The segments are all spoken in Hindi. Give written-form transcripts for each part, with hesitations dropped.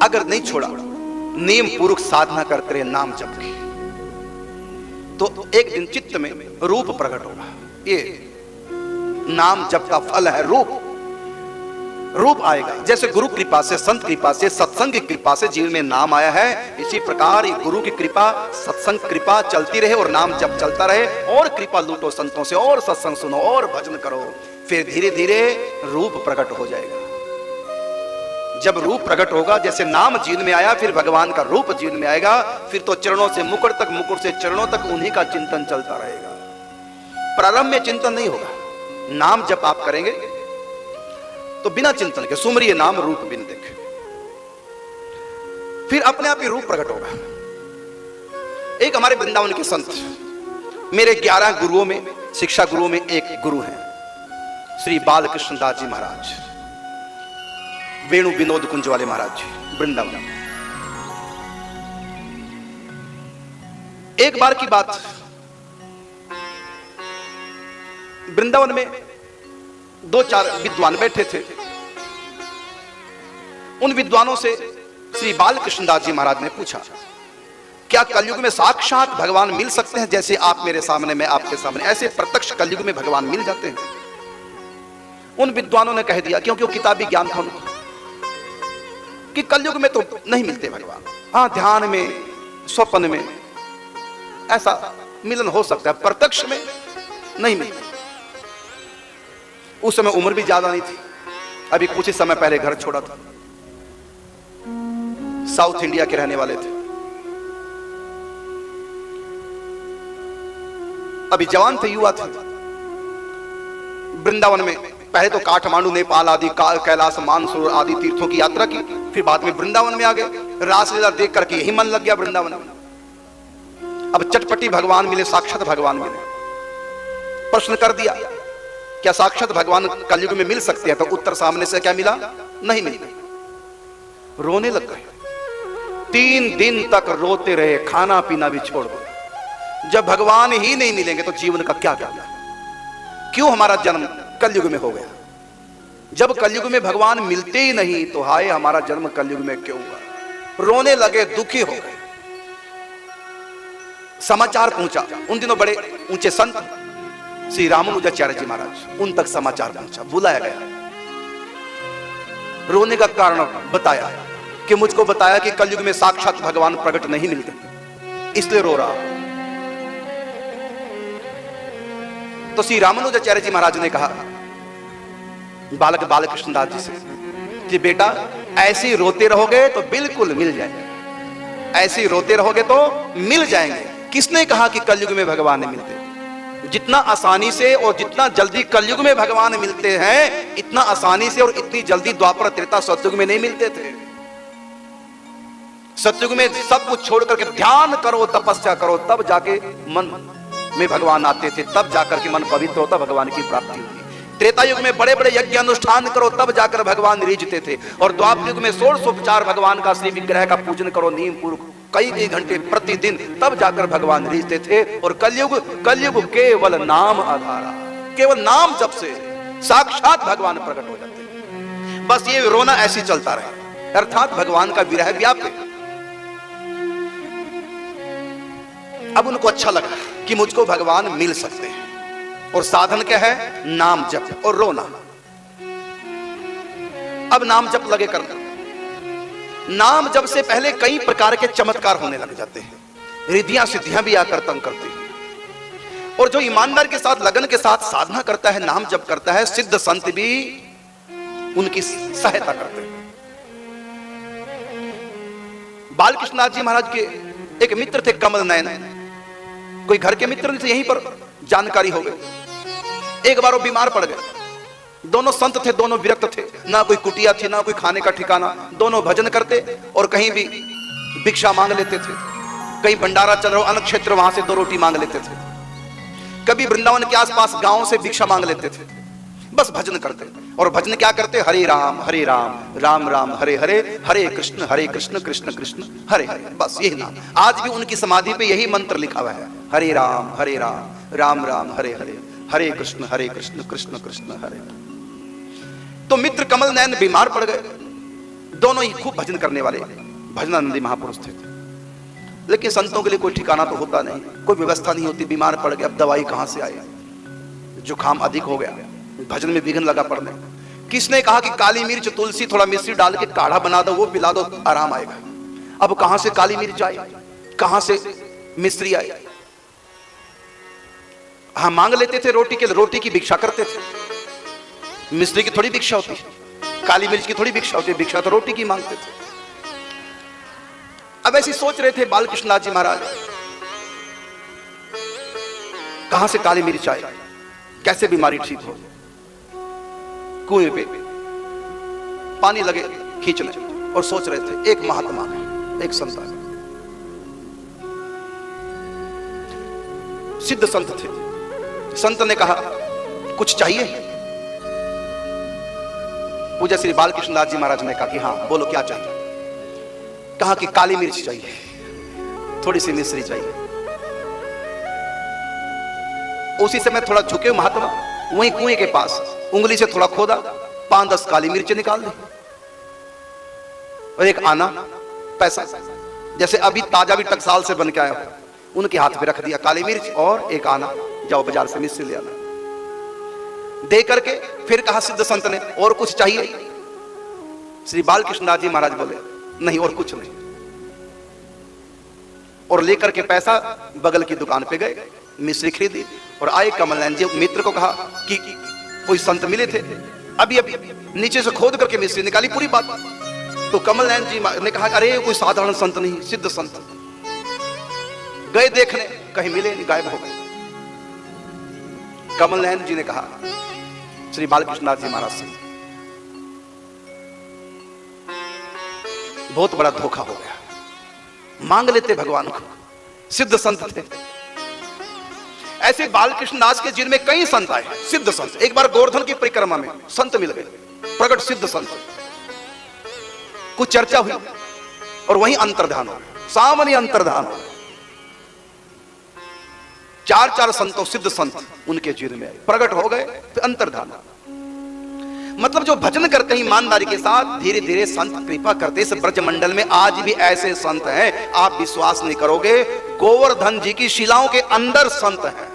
अगर नहीं छोड़ा, नियम पूर्वक साधना करते रहे नाम जप की, तो एक दिन चित्त में रूप प्रकट होगा। ये नाम जप का फल है, रूप आएगा। जैसे गुरु कृपा से, संत कृपा से, सत्संग की कृपा से जीवन में नाम आया है, इसी प्रकार गुरु की कृपा, सत्संग कृपा चलती रहे और नाम जप चलता रहे, और कृपा लूटो संतों से, और सत्संग सुनो और भजन करो, फिर धीरे धीरे रूप प्रकट हो जाएगा। जब रूप प्रकट होगा, जैसे नाम जीवन में आया, फिर भगवान का रूप जीवन में आएगा, फिर तो चरणों से मुकुट तक, मुकुट से चरणों तक उन्हीं का चिंतन चलता रहेगा। प्रारंभ में चिंतन नहीं होगा। नाम जब आप करेंगे तो बिना चिंतन के सुमरिए नाम रूप बिन देखे, फिर अपने आप ही रूप प्रकट होगा। एक हमारे वृंदावन के संत, मेरे 11 गुरुओं में, शिक्षा गुरुओं में एक गुरु हैं, श्री बालकृष्ण दास जी महाराज, वेणु विनोद कुंज वाले महाराज जी, वृंदावन। एक बार की बात, वृंदावन में 2-4 विद्वान बैठे थे। उन विद्वानों से श्री बालकृष्ण दास जी महाराज ने पूछा, क्या कलयुग में साक्षात भगवान मिल सकते हैं? जैसे आप मेरे सामने, मैं आपके सामने, ऐसे प्रत्यक्ष कलयुग में भगवान मिल जाते हैं? उन विद्वानों ने कह दिया, क्योंकि वो किताबी ज्ञान था उनको, कि कलयुग में तो नहीं मिलते भगवान। हाँ, ध्यान में, स्वप्न में ऐसा मिलन हो सकता है, प्रत्यक्ष में नहीं मिलते। उस समय उम्र भी ज्यादा नहीं थी, अभी कुछ ही समय पहले घर छोड़ा था। साउथ इंडिया के रहने वाले थे, अभी जवान थे, युवा थे। वृंदावन में पहले तो काठमांडू, नेपाल आदि, कैलाश, मानसरोवर आदि तीर्थों की यात्रा की, फिर बाद में वृंदावन में आ गए। रासलीला देख करके यही मन लग गया वृंदावन में। अब चटपटी भगवान मिले, साक्षात भगवान मिले। प्रश्न कर दिया, क्या साक्षात भगवान कलयुग में मिल सकते हैं? तो उत्तर सामने से क्या मिला? नहीं मिलते। रोने लग गए, 3 दिन तक रोते रहे, खाना पीना भी छोड़ दो। जब भगवान ही नहीं मिलेंगे तो जीवन का क्या करना? क्यों हमारा जन्म कलयुग में हो गया? जब कलयुग में भगवान मिलते ही नहीं तो हाय हमारा जन्म कलयुग में क्यों हुआ? रोने लगे, दुखी हो गए। समाचार पहुंचा, उन दिनों बड़े ऊंचे संत श्री रामानुजाचार्य जी महाराज, उन तक समाचार पहुंचा, बुलाया गया। रोने का कारण बताया कि मुझको बताया कि कलयुग में साक्षात भगवान प्रकट नहीं मिलते, इसलिए रो रहा। तो श्री रामानुजाचार्य जी महाराज ने कहा बालकृष्ण दास जी से कि बेटा, ऐसे ही रोते रहोगे तो बिल्कुल मिल जाएंगे, ऐसे ही रोते रहोगे तो मिल जाएंगे। किसने कहा कि कलयुग में भगवान नहीं मिलते? जितना आसानी से और जितना जल्दी कलयुग में भगवान मिलते हैं, इतना आसानी से और इतनी जल्दी द्वापर, त्रेता, सतयुग में नहीं मिलते थे। सतयुग में सब कुछ छोड़ करके ध्यान करो, तपस्या करो, तब जाके मन में भगवान आते थे, तब जाकर के मन पवित्र होता, भगवान की प्राप्ति होती। त्रेता युग में बड़े बड़े यज्ञ अनुष्ठान करो, तब जाकर भगवान रिझते थे। और द्वापर युग में 16उपचार भगवान का, श्री विग्रह का पूजन करो नियम पूर्वक, कई घंटे प्रतिदिन, तब जाकर भगवान रिझते थे। और कलयुग केवल नाम आधारा, केवल नाम जप से साक्षात भगवान प्रकट हो जाते हैं। बस ये रोना ऐसे चलता रहे, अर्थात भगवान का विरह व्याप्त। अब उनको अच्छा लगा कि मुझको भगवान मिल सकते हैं, और साधन क्या है? नाम जप और रोना। अब नाम जप लगे करना। नाम जप से पहले कई प्रकार के चमत्कार होने लग जाते हैं, रिद्धियां सिद्धियां भी आकर तंग करती हैं। और जो ईमानदार के साथ, लगन के साथ साधना करता है, नाम जप करता है, सिद्ध संत भी उनकी सहायता करते हैं। बालकृष्णनाथ जी महाराज के एक मित्र थे, कमल नयन, कोई घर के मित्र नहीं थे, यहीं पर जानकारी हो गई। एक बार वो बीमार पड़ गए। दोनों संत थे, दोनों विरक्त थे, ना कोई कुटिया थी, ना कोई खाने का ठिकाना। दोनों भजन करते और कहीं भी भिक्षा मांग लेते थे। कहीं भंडारा चल रहा, अन्य क्षेत्र, वहां से 2 रोटी मांग लेते थे। कभी वृंदावन के आसपास गांव से भिक्षा मांग लेते थे। बस भजन करते। और भजन क्या करते? हरे राम राम राम हरे हरे, हरे कृष्ण कृष्ण कृष्ण हरे हरे। बस यही नाम। आज भी उनकी समाधि पे यही मंत्र लिखा हुआ है, हरे राम राम राम हरे हरे, हरे कृष्ण कृष्ण कृष्ण हरे। तो मित्र कमल नयन बीमार पड़ गए। दोनों दोनों ही खूब भजन करने वाले भजनानंदी महापुरुष थे। लेकिन संतों के लिए कोई ठिकाना तो होता नहीं, कोई व्यवस्था नहीं होती। बीमार पड़ गए, अब दवाई कहां से आए, जुकाम अधिक हो गया, भजन में विघ्न लगा पड़ने। किसने कहा कि काली मिर्च तुलसी थोड़ा मिश्री डाल के काढ़ा बना दो, वो पिला दो, आराम आएगा। अब कहां से काली मिर्च आए, कहां से मिश्री आए? हाँ, मांग लेते थे रोटी के लिए, रोटी की भिक्षा करते थे। मिश्री की थोड़ी भिक्षा होती, काली मिर्च की थोड़ी भिक्षा होती, भिक्षा तो रोटी की मांगते थे। अब ऐसी सोच रहे थे बाल कृष्णनाथ जी महाराज, कहां से काली मिर्च आए, कैसे बीमारी ठीक हो। कुएं पे पानी लगे खींचने और सोच रहे थे। एक महात्मा है, एक संत है, सिद्ध संत थे। संत ने कहा कुछ चाहिए? पूज्य श्री बाल कृष्णनाथ जी महाराज ने कहा कि हाँ बोलो क्या चाहिए। कहा कि काली मिर्च चाहिए, थोड़ी सी मिश्री चाहिए। उसी समय थोड़ा झुके महात्मा, वहीं कुएं के पास उंगली से थोड़ा खोदा, 5-10 काली मिर्च निकाल दी और एक आना पैसा, जैसे अभी ताजा भी टकसाल से बन के आया, उनके हाथ पे रख दिया काली मिर्च और एक आना, जाओ बाजार से मिर्च ले आना। दे करके फिर कहा सिद्ध संत ने और कुछ चाहिए? श्री बाल कृष्णनाथ जी महाराज बोले नहीं और कुछ नहीं। और लेकर के पैसा बगल की दुकान पे गए, मिश्री खरीदी और आए। कमल नयन जी मित्र को कहा कि कोई संत मिले थे, अभी अभी नीचे से खोद करके मिश्री निकाली, पूरी बात। तो कमल नयन जी ने कहा अरे कोई साधारण संत नहीं, सिद्ध संत। गए देखने, कहीं मिले नहीं, गायब हो गए। कमल नयन जी ने कहा श्री बालकृष्णनाथ जी महाराज से बहुत बड़ा धोखा हो गया, मांग लेते भगवान को, सिद्ध संत थे। ऐसे बालकृष्णदास के जिनमें कई संत आए, सिद्ध संत। एक बार गोवर्धन की परिक्रमा में संत मिल गए, प्रगट सिद्ध संत। कुछ चर्चा हुई और वहीं अंतर्धान हो, सामान्य अंतर्धान हो। 4 संतों सिद्ध संत उनके जीवन में प्रकट हो गए, फिर अंतर्धान। मतलब जो भजन करते हैं ईमानदारी के साथ, धीरे धीरे संत कृपा करते। इस ब्रजमंडल में आज भी ऐसे संत हैं, आप विश्वास नहीं करोगे, गोवर्धन जी की शिलाओं के अंदर संत हैं।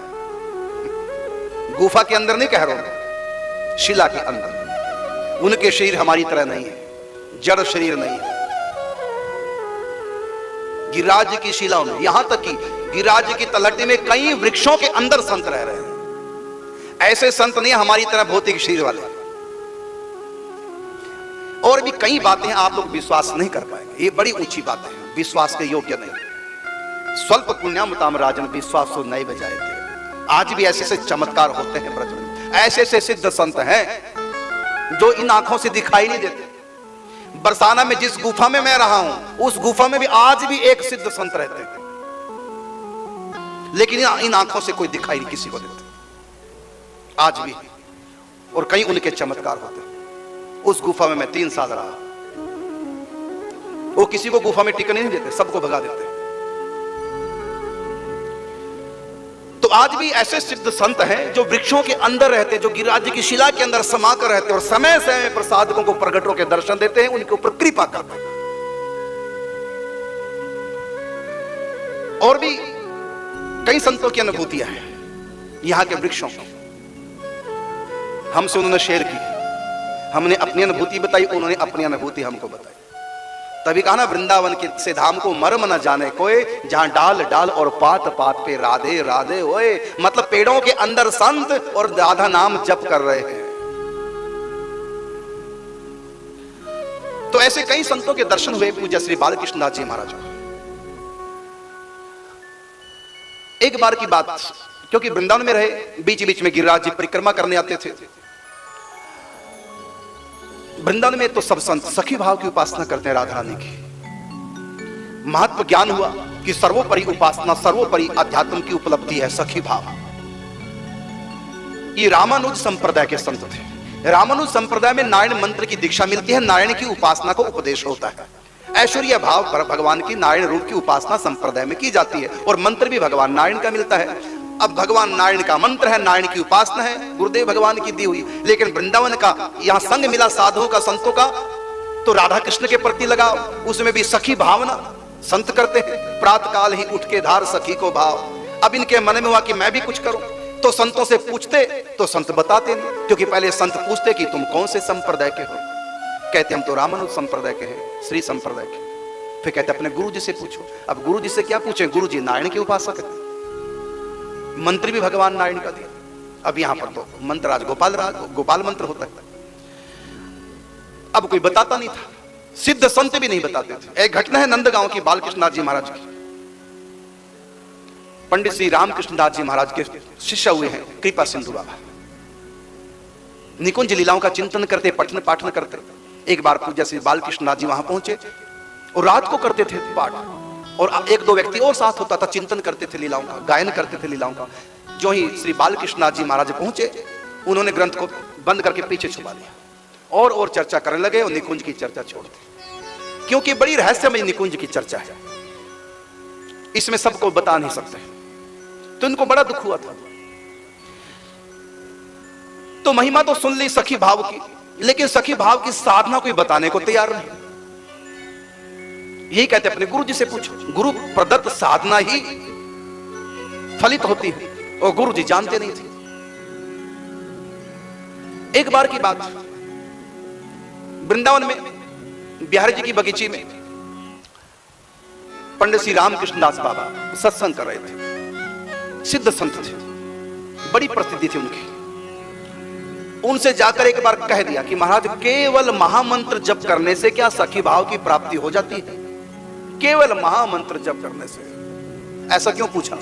गुफा के अंदर नहीं कह रहा हूं, शिला के अंदर। उनके शरीर हमारी तरह नहीं है, जड़ शरीर नहीं है। गिरिराज की शिलाओं में, यहां तक कि गिरिराज की तलहटी में कई वृक्षों के अंदर संत रह रहे हैं। ऐसे संत नहीं हमारी तरह भौतिक शरीर वाले। और भी कई बातें आप लोग विश्वास नहीं कर पाएंगे, ये बड़ी ऊंची बातें हैं, विश्वास के योग्य नहीं। स्वल्प पुण्यामताम राजन विश्वासो नए बजाए थे। आज भी ऐसे ऐसे चमत्कार होते हैं ब्रज में, ऐसे ऐसे सिद्ध संत हैं जो इन आंखों से दिखाई नहीं देते। बरसाना में जिस गुफा में मैं रहा हूं, उस गुफा में भी आज भी एक सिद्ध संत रहते हैं, लेकिन इन आंखों से कोई दिखाई नहीं किसी को देते आज भी। और कई उनके चमत्कार होते हैं। उस गुफा में मैं 3 साल रहा, वो किसी को गुफा में टिकने नहीं देते, सबको भगा देते। तो आज भी ऐसे सिद्ध संत हैं जो वृक्षों के अंदर रहते हैं, जो गिरिराज की शिला के अंदर समा कर रहते हैं और समय समय पर साधकों को प्रगटों के दर्शन देते हैं, उनके ऊपर कृपा करते हैं। और भी कई संतों की अनुभूतियां हैं यहां के वृक्षों की, हमसे उन्होंने शेयर की, हमने अपनी अनुभूति बताई, उन्होंने अपनी अनुभूति हमको बताई। तभी कहा ना, वृंदावन के से धाम को मर्म न जाने कोई, जहां डाल डाल और पात पात पे राधे राधे होए। मतलब पेड़ों के अंदर संत और राधा नाम जप कर रहे हैं। तो ऐसे कई संतों के दर्शन हुए पूज्य श्री बालकृष्णदास जी महाराज को। एक बार की बात, क्योंकि वृंदावन में रहे, बीच बीच में गिरिराज जी परिक्रमा करने आते थे। वृंदावन में तो सब संत सखी भाव की उपासना करते हैं राधा रानी की। महत्व ज्ञान हुआ कि सर्वोपरि उपासना, सर्वोपरि अध्यात्म की उपलब्धि है सखी भाव। ये रामानुज संप्रदाय के संत थे। रामानुज संप्रदाय में नारायण मंत्र की दीक्षा मिलती है, नारायण की उपासना को उपदेश होता है। ऐश्वर्य भाव पर भगवान की नारायण रूप की उपासना संप्रदाय में की जाती है और मंत्र भी भगवान नारायण का मिलता है। अब भगवान नारायण का मंत्र है, नारायण की उपासना है, गुरुदेव भगवान की दी हुई। लेकिन वृंदावन का यहां संग मिला साधुओं का, संतों का, तो राधा कृष्ण के प्रति लगाओ, उसमें भी सखी भावना संत करते हैं। प्रातः काल ही उठ के धार सखी को भाव। अब इनके मन में हुआ कि मैं भी कुछ करूं, तो संतों से पूछते तो संत बताते नहीं, क्योंकि पहले संत पूछते कि तुम कौन से संप्रदाय के हो, कहते हम तो रामानुज संप्रदाय के हैं, श्री संप्रदाय के। फिर कहते अपने गुरु जी से पूछो। अब गुरु जी से क्या पूछें, गुरु जी नारायण के उपासक है, मंत्र भी भगवान नारायण का दिया। अब यहां पर तो मंत्र आज गोपाल मंत्र होता है। अब कोई बताता नहीं था, सिद्ध संत भी नहीं बताते थे। एक घटना है नंदगांव की, बालकृष्णदास जी महाराज की। पंडित श्री रामकृष्णदास जी महाराज के शिष्य हुए हैं कृपा सिंधु बाबा। निकुंज लीलाओं का चिंतन करते, पठन पाठन करते। एक बार पूज्य श्री बालकृष्णदास जी वहां पहुंचे और रात को करते थे पाठ, और एक दो व्यक्ति और साथ होता था, चिंतन करते थे लीलाओं का, गायन करते थे लीलाओं का। जो ही श्री बालकृष्णदास जी महाराज पहुंचे, उन्होंने ग्रंथ को बंद करके पीछे छुपा दिया और चर्चा करने लगे, और निकुंज की चर्चा छोड़ दी, क्योंकि बड़ी रहस्यमय निकुंज की चर्चा है, इसमें सबको बता नहीं सकते। तो इनको बड़ा दुख हुआ था। तो महिमा तो सुन ली सखी भाव की, लेकिन सखी भाव की साधना कोई बताने को तैयार नहीं। यही कहते अपने गुरु जी से पूछो, गुरु प्रदत्त साधना ही फलित होती है, और गुरु जी जानते नहीं थे। एक बार की बात, वृंदावन में बिहारी जी की बगीची में पंडित श्री रामकृष्णदास बाबा सत्संग कर रहे थे। सिद्ध संत थे, बड़ी प्रसिद्धि थी उनकी। उनसे जाकर एक बार कह दिया कि महाराज, केवल महामंत्र जप करने से क्या सखी भाव की प्राप्ति हो जाती है? केवल महामंत्र जप करने से। ऐसा क्यों पूछा?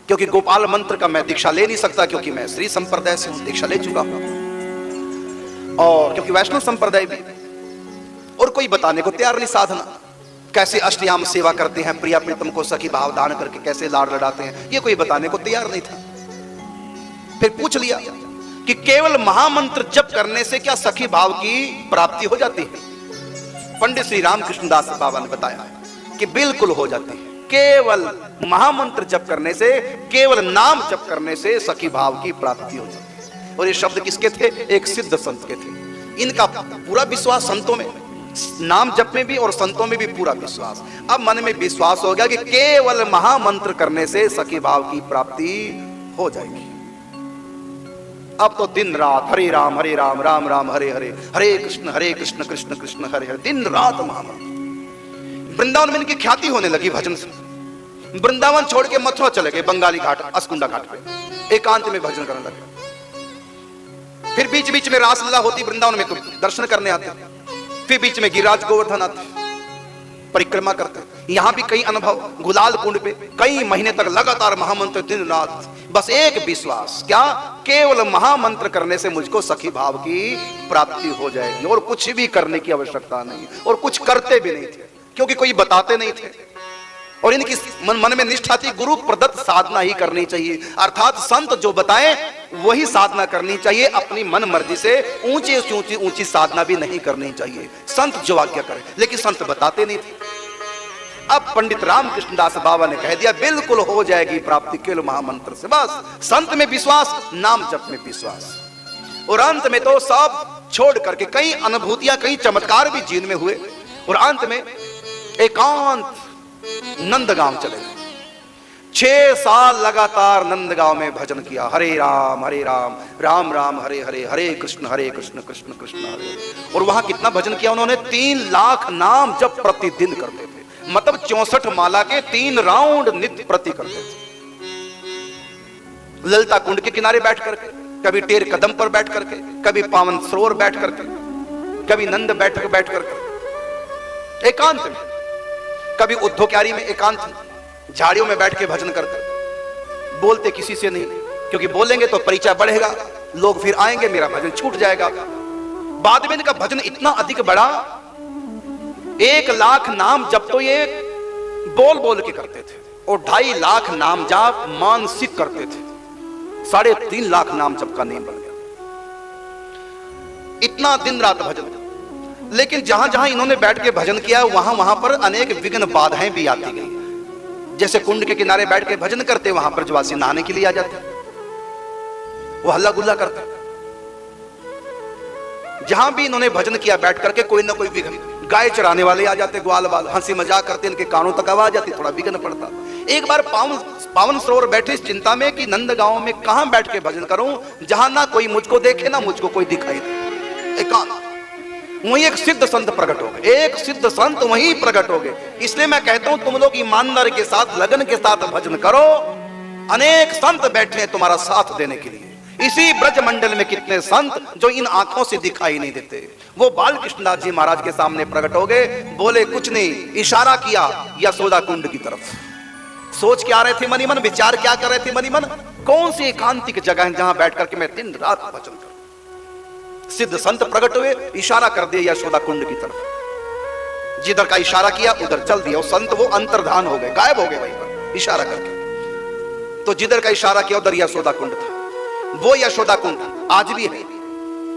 क्योंकि गोपाल मंत्र का मैं दीक्षा ले नहीं सकता, क्योंकि मैं श्री संप्रदाय से हूं, दीक्षा ले चुका हूं, और क्योंकि वैष्णव संप्रदाय भी। और कोई बताने को तैयार नहीं साधना, कैसे अष्टयाम सेवा करते हैं, प्रिया प्रीतम को सखी भाव दान करके कैसे लाड़ लड़ाते हैं, ये कोई बताने को तैयार नहीं था। फिर पूछ लिया कि केवल महामंत्र जप करने से क्या सखी भाव की प्राप्ति हो जाती है? पंडित श्री रामकृष्णदास बाबा ने बताया कि बिल्कुल हो जाती है। केवल महामंत्र जप करने से, केवल नाम जप करने से सखी भाव की प्राप्ति हो जाती है। और ये शब्द किसके थे? एक सिद्ध संत के थे। इनका पूरा विश्वास संतों में, नाम जप में भी और संतों में भी पूरा विश्वास। अब मन में विश्वास हो गया कि केवल महामंत्र करने से सखी भाव की प्राप्ति हो जाएगी। अब तो दिन रात हरे राम राम राम हरे हरे, हरे कृष्ण कृष्ण कृष्ण हरे हरे, दिन रात महामंत्र। वृंदावन में इनकी ख्याति होने लगी भजन से। वृंदावन छोड़ के मथुरा चले गए, बंगाली घाट, अस्कुंडा घाट पे एकांत में भजन करने लगे। फिर बीच बीच में रासलीला होती वृंदावन में, तो दर्शन करने आते। फिर बीच में गिरिराज गोवर्धन आते, परिक्रमा करते। यहां भी कई अनुभव, गुलाल कुंड पे कई महीने तक लगातार महामंत्र, दिन रात, बस एक विश्वास, क्या? केवल महामंत्र करने से मुझको सखी भाव की प्राप्ति हो जाएगी, और कुछ भी करने की आवश्यकता नहीं। और कुछ करते भी नहीं थे, क्योंकि कोई बताते नहीं थे। और इनकी मन में निष्ठा थी, गुरु प्रदत्त साधना ही करनी चाहिए, अर्थात संत जो बताएं वही साधना करनी चाहिए। अपनी मन मर्जी से ऊंची साधना भी नहीं करनी चाहिए, संत जो आज्ञा करे। लेकिन संत बताते नहीं थे। अब पंडित रामकृष्णदास बाबा ने कह दिया बिल्कुल हो जाएगी प्राप्ति केवल महामंत्र से। बस संत में विश्वास, नाम जप में विश्वास। और अंत में तो सब छोड़ करके कई अनुभूतियां, कई चमत्कार भी जीवन में हुए। और अंत में एकांत नंदगांव चले गए। 6 साल लगातार नंदगांव में भजन किया, हरे राम राम राम हरे हरे, हरे कृष्ण कृष्ण कृष्ण हरे हरे। और वहां कितना भजन किया उन्होंने? 3 लाख नाम जब प्रतिदिन करते थे, मतलब 64 माला के 3 राउंड नित्य प्रति करते थे। ललिता कुंड के किनारे बैठ करके, कभी टेर कदम पर बैठ करके, कभी पावन सरोवर बैठ करके, कभी नंद बैठ करके एकांत में, कभी उद्धव क्यारी में एकांत में, झाड़ियों में बैठ के भजन करते। बोलते किसी से नहीं, क्योंकि बोलेंगे तो परिचय बढ़ेगा, लोग फिर आएंगे, मेरा भजन छूट जाएगा। बाद में इनका भजन इतना अधिक बढ़ा, 1 लाख नाम जब तो ये बोल बोल के करते थे, और 2.5 लाख नाम जाप मानसिक करते थे। 3.5 लाख नाम जप का नियम बन गया। इतना दिन रात भजन। लेकिन जहां जहां इन्होंने बैठ के भजन किया, वहां वहां पर अनेक विघ्न बाधाएं भी आती गई। जैसे कुंड के किनारे बैठ के भजन करते, वहां पर ब्रजवासी नहाने के लिए आ जाते, वो हल्ला गुल्ला करते। जहां भी इन्होंने भजन किया बैठ करके कोई ना कोई विघ्न, गाय चराने वाले आ जाते, ग्वाल बाल हंसी मजाक करते, इनके कानों तक आवाज आती, थोड़ा विघ्न पड़ता। एक बार पावन सरोवर बैठे इस चिंता में कि नंद गांव में कहां बैठ के भजन करूं जहां ना कोई मुझको देखे ना मुझको कोई दिखाई दे। एकांत। वहीं एक सिद्ध संत प्रकट हो गए, एक सिद्ध संत वहीं प्रकट हो गए। इसलिए मैं कहता हूं तुम लोग ईमानदारी के साथ लगन के साथ भजन करो, अनेक संत बैठे हैं तुम्हारा साथ देने के लिए। इसी ब्रज मंडल में कितने संत जो इन आंखों से दिखाई नहीं देते, वो बाल कृष्णदास जी महाराज के सामने प्रकट हो गए। बोले कुछ नहीं, इशारा किया यशोदा कुंड की तरफ। सोच क्या रहे थे मनी मन, विचार क्या कर रहे थे मनी मन, कौन सी एकांतिक जगह है जहां बैठ करके मैं दिन रात भजन करूं। सिद्ध संत प्रकट हुए, इशारा कर दिया यशोदा कुंड की तरफ। जिधर का इशारा किया उधर चल दिया। संत वो अंतर्धान हो गए, गायब हो गए वहीं पर इशारा करके। तो जिधर का इशारा किया उधर यशोदा कुंड था। वो यशोदा कुंड आज भी है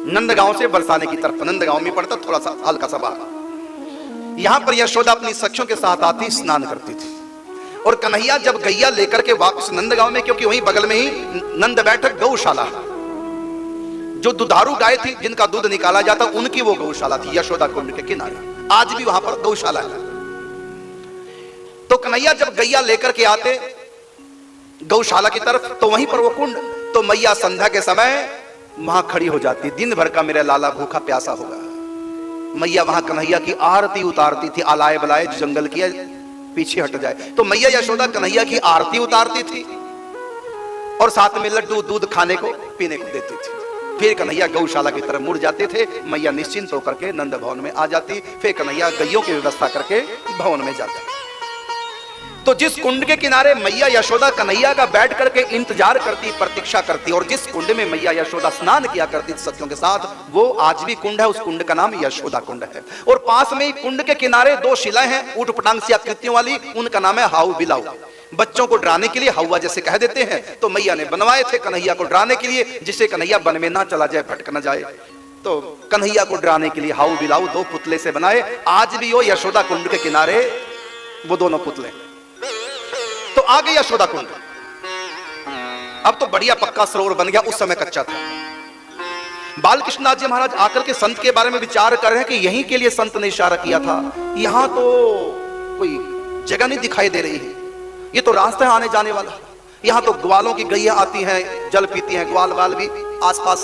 नंदगांव से बरसाने की तरफ। नंदगांव में पड़ता थोड़ा सा हल्का सा बाहर। यहां पर यशोदा अपनी सखियों के साथ आती, स्नान करती थी। और कन्हैया जब गैया लेकर के वापस नंदगांव में, क्योंकि वहीं बगल में ही नंद बैठक गौशाला, जो दुधारू गाय थी जिनका दूध निकाला जाता उनकी वो गौशाला थी यशोदा कुंड के किनारे। आज भी वहां पर गौशाला है। तो कन्हैया जब गैया लेकर के आते गौशाला की तरफ तो वहीं पर वो कुंड, तो मैया संध्या के समय वहां खड़ी हो जाती। दिन भर का मेरा लाला भूखा प्यासा होगा। मैया वहां कन्हैया की आरती उतारती थी। आलाए बलाए जंगल की पीछे हट जाए, तो मैया यशोदा कन्हैया की आरती उतारती थी और साथ में लड्डू दूध खाने को पीने को देती थी। फिर कन्हैया गौशाला की तरफ मुड़ जाते थे। मैया निश्चिंत होकर के नंद भवन में आ जाती। फिर कन्हैया गैयों की व्यवस्था करके भवन में जाता। तो जिस कुंड के किनारे मैया यशोदा कन्हैया का बैठ करके इंतजार करती, प्रतीक्षा करती, और जिस कुंड में मैया यशोदा स्नान किया करती सखियों के साथ, वो आज भी कुंड है। उस कुंड का नाम यशोदा कुंड है। और पास में ही कुंड के किनारे दो शिलाएं हैं ऊट पटांग सी आकृतियों वाली, उनका नाम है हाउ बिलाऊ। बच्चों को डराने के लिए हवा जैसे कह देते हैं, तो मैया ने बनवाए थे कन्हैया को डराने के लिए, जिससे कन्हैया वन में ना चला जाए, भटक ना जाए। तो कन्हैया को डराने के लिए हाउ बिलाऊ दो पुतले से बनाए। आज भी वो यशोदा कुंड के किनारे वो दोनों पुतले। तो आ गई यशोदा कुंड। अब तो बढ़िया पक्का सरोवर बन गया, उस समय कच्चा था। बाल कृष्णदास जी महाराज आकर के संत के बारे में विचार कर रहे हैं कि यहीं के लिए संत ने इशारा किया था। यहां तो कोई जगह नहीं दिखाई दे रही है, ये तो रास्ता है आने जाने वाला। यहां तो ग्वालों की गैया आती हैं, जल पीती हैं, ग्वाल बाल भी आसपास।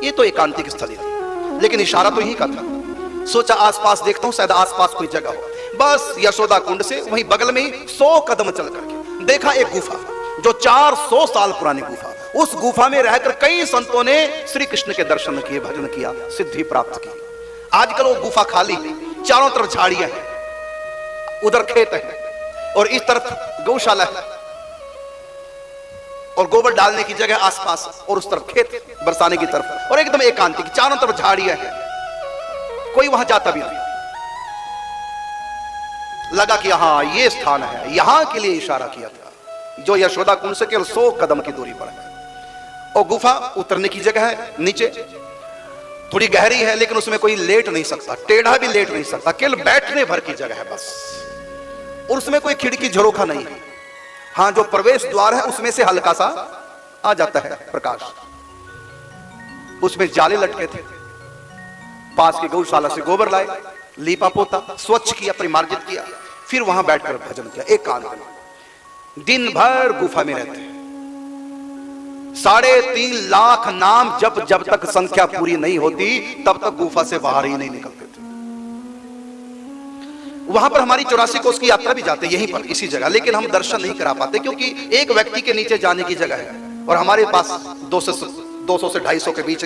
ये तो एकांतिक स्थल है, लेकिन इशारा तो यहीं का था। सोचा आसपास देखता हूं, शायद आसपास कोई जगह हो। बस यशोदा कुंड से वहीं बगल में ही 100 कदम चल करके देखा एक गुफा, जो 400 साल पुरानी गुफा। उस गुफा में रहकर कई संतों ने श्री कृष्ण के दर्शन किए, भजन किया, सिद्धि प्राप्त की। आजकल वो गुफा खाली, चारों तरफ झाड़ियां हैं, उधर खेत है और इस तरफ गौशाला है और गोबर डालने की जगह आसपास, और उस तरफ खेत बरसाने की तरफ, और एकदम एकांतिक, चारों तरफ झाड़ियां हैं, कोई वहां जाता भी नहीं। लगा कि हाँ ये स्थान है, यहां के लिए इशारा किया था, जो यशोदा कुंड से केवल 100 कदम की दूरी पर है। और गुफा उतरने की जगह है, नीचे थोड़ी गहरी है, लेकिन उसमें कोई लेट नहीं सकता, टेढ़ा भी लेट नहीं सकता, केवल बैठने भर की जगह है बस। और उसमें कोई खिड़की झरोखा नहीं है। हाँ, जो प्रवेश द्वार है उसमें से हल्का सा आ जाता है प्रकाश। उसमें जाले लटके थे। पास की गौशाला से गोबर लाए, लीपा पोता, स्वच्छ किया, परिमार्जित किया, फिर वहां बैठकर भजन किया एकांत में। दिन भर गुफा में रहते हैं। 3.5 लाख नाम जब तक संख्या पूरी नहीं होती तब तक गुफा से बाहर ही नहीं निकलते थे। वहां पर हमारी 84 कोस की यात्रा भी जाते यहीं पर, इसी जगह, लेकिन हम दर्शन नहीं करा पाते क्योंकि एक व्यक्ति के नीचे जाने की जगह है और हमारे पास 200 से 250 के बीच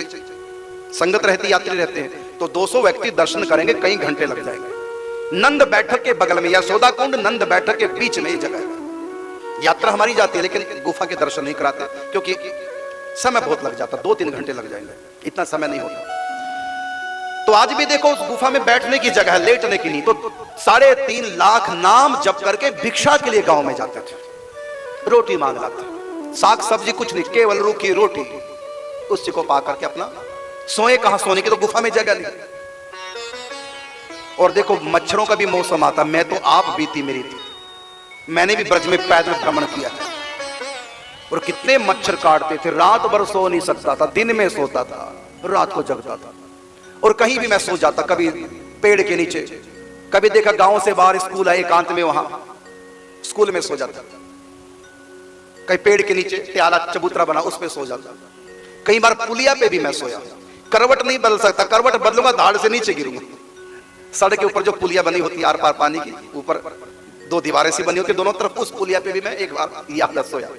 संगत रहती, यात्री रहते हैं, तो 200 व्यक्ति दर्शन करेंगे, कई घंटे लग जाएंगे। नंद बैठक के बगल में यशोदा कुंड, नंद बैठक के बीच में ये जगह है। यात्रा हमारी जाती है लेकिन गुफा के दर्शन नहीं कराते क्योंकि समय बहुत लग जाता, 2-3 घंटे लग जाएंगे, इतना समय नहीं होता। तो आज भी देखो उस गुफा में बैठने की जगह है, लेटने की नहीं। तो 3.5 लाख नाम जप करके भिक्षा के लिए गांव में जाते थे, रोटी मांग लाते, साग सब्जी कुछ नहीं, केवल रूखी रोटी, उसी को पा करके अपना सोए। कहां सोने की, तो गुफा में जगह नहीं। और देखो मच्छरों का भी मौसम आता, मैं तो आप बीती मेरी थी, मैंने भी ब्रज में पैदल भ्रमण किया था और कितने मच्छर काटते थे। रात भर सो नहीं सकता था, दिन में सोता था, रात को जगता था। और कहीं भी मैं सो जाता, कभी पेड़ के नीचे, कभी देखा गांव से बाहर स्कूल है एकांत में, वहां स्कूल में सो जाता, कहीं पेड़ के नीचे प्याला चबूतरा बना उस पे सो जाता, कई बार पुलिया पे भी मैं सोया। करवट नहीं बदल सकता, करवट बदलूंगा धाड़ से नीचे गिरूंगा। सड़क के ऊपर जो पुलिया बनी होती है आर पार पानी की, ऊपर दो दीवारें सी बनी होती दोनों तरफ, उस पुलिया पे भी मैं एक बार याद सोया।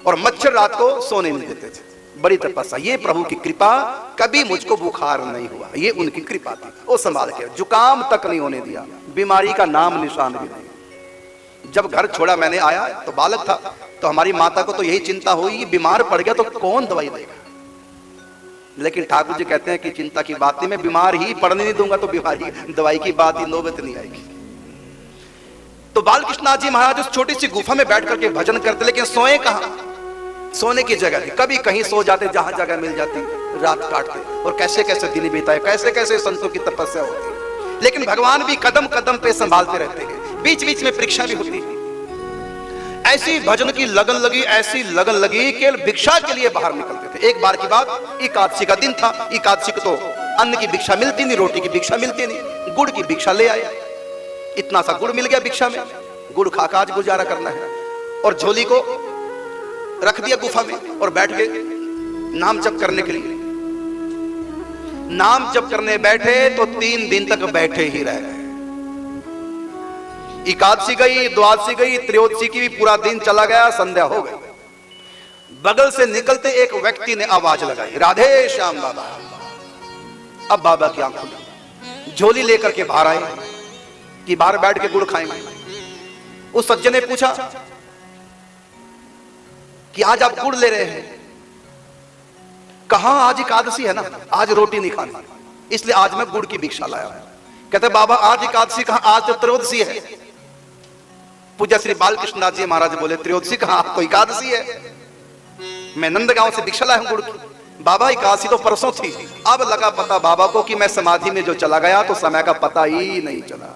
और मच्छर रात को सोने नहीं देते थे। बड़ी तपस्या, ये प्रभु की कृपा, कभी मुझको बुखार नहीं हुआ, ये उनकी कृपा थी। वो संभाल के, जुकाम तक नहीं होने दिया, बीमारी का नाम निशान भी नहीं। जब घर छोड़ा मैंने, आया तो बालक था, तो हमारी माता को तो यही चिंता हुई, बीमार पड़ गया तो कौन दवाई देगा। लेकिन ठाकुर जी कहते हैं कि चिंता की बात नहीं, मैं बीमार ही पड़ने नहीं दूंगा, तो बीमारी दवाई की बात ही नौबत नहीं आएगी। तो बालकृष्णनाथ जी महाराज उस छोटी सी गुफा में बैठ करके भजन करते, लेकिन सोए कहां, सोने की जगह थी। कभी कहीं सो जाते, जहां जगह मिल जाती रात काटते, और कैसे कैसे दिन बीताए, कैसे कैसे संतों की तपस्या होती। लेकिन भगवान भी कदम कदम पे संभालते रहते हैं, बीच बीच में परीक्षा भी होती है। ऐसी भजन की लगन लगी, ऐसी लगन लगी कि भिक्षा के लिए बाहर निकलते थे। एक बार की बात, एकादशी का दिन था। एकादशी को तो अन्न की भिक्षा मिलती नहीं, रोटी की भिक्षा मिलती नहीं, गुड़ की भिक्षा ले आए। इतना सा गुड़ मिल गया भिक्षा में, गुड़ खाकर आज गुजारा करना है। और झोली को रख दिया गुफा में और बैठ गए नाम जप करने के लिए। नाम जप करने बैठे तो 3 दिन तक बैठे ही रह गए। एकादशी गई, द्वादशी गई, त्रयोदशी की भी पूरा दिन चला गया, संध्या हो गई। बगल से निकलते एक व्यक्ति ने आवाज लगाई, राधे श्याम बाबा। अब बाबा की आंख खुली, झोली लेकर के बाहर आए कि बाहर बैठ के गुड़ खाएंगे। उस सज्जन ने पूछा कि आज आप गुड़ ले रहे हैं, कहां, आज एकादशी है ना, आज रोटी नहीं खानी, इसलिए आज मैं गुड़ की भिक्षा लाया हूं। कहते बाबा आज एकादशी कहां, आज तो त्रयोदशी है। पूज्य श्री बालकृष्णनाथ जी महाराज बोले, त्रयोदशी कहां, तो एकादशी है, मैं नंदगांव से भिक्षा लाया हूं गुड़ की। बाबा एकादशी तो परसों थी। अब लगा पता बाबा को कि मैं समाधि में जो चला गया तो समय का पता ही नहीं चला।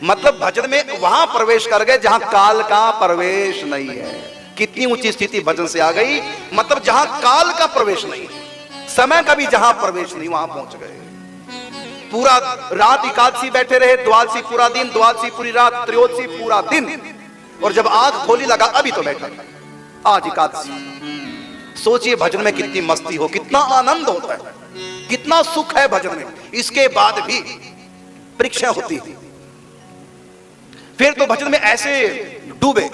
मतलब भजन में वहां प्रवेश कर गए जहां काल का प्रवेश नहीं है। कितनी ऊंची स्थिति भजन से आ गई, मतलब जहां काल का प्रवेश नहीं, समय का भी जहां प्रवेश नहीं, वहां पहुंच गए। पूरा रात एकादशी बैठे रहे, द्वादशी पूरा दिन, द्वादशी पूरी रात, त्रयोदशी पूरा दिन, और जब आंख खोली लगा अभी तो बैठा आज एकादशी। सोचिए भजन में कितनी मस्ती हो, कितना आनंद होता है, कितना सुख है भजन में। इसके बाद भी परीक्षा होती है। फिर तो भजन में ऐसे डूबे,